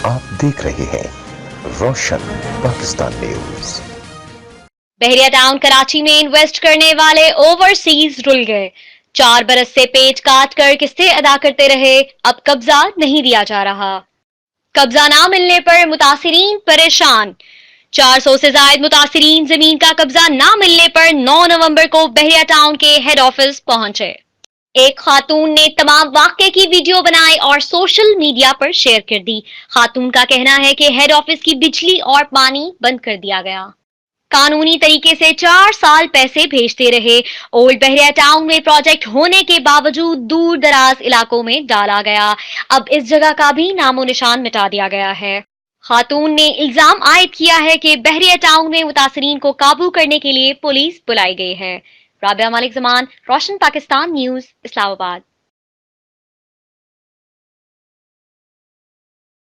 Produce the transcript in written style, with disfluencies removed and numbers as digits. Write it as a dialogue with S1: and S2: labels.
S1: آپ دیکھ رہے ہیں روشن پاکستان نیوز۔
S2: بحریہ ٹاؤن کراچی میں انویسٹ کرنے والے اوورسیز رل گئے۔ 4 برس سے پیچ کاٹ کر قسطیں ادا کرتے رہے، اب قبضہ نہیں دیا جا رہا۔ قبضہ نہ ملنے پر متاثرین پریشان۔ 400 سے زائد متاثرین زمین کا قبضہ نہ ملنے پر 9 نومبر کو بحریہ ٹاؤن کے ہیڈ آفس پہنچے۔ ایک خاتون نے تمام واقعے کی ویڈیو بنائی اور سوشل میڈیا پر شیئر کر دی۔ خاتون کا کہنا ہے کہ ہیڈ آفس کی بجلی اور پانی بند کر دیا گیا۔ قانونی طریقے سے 4 سال پیسے بھیجتے رہے۔ اولڈ بحریہ ٹاؤن میں پروجیکٹ ہونے کے باوجود دور دراز علاقوں میں ڈالا گیا۔ اب اس جگہ کا بھی نام و نشان مٹا دیا گیا ہے۔ خاتون نے الزام عائد کیا ہے کہ بحریہ ٹاؤن میں متاثرین کو قابو کرنے کے لیے پولیس بلائی گئی ہے۔ رابعہ ملک زمان، روشن پاکستان نیوز، اسلام آباد۔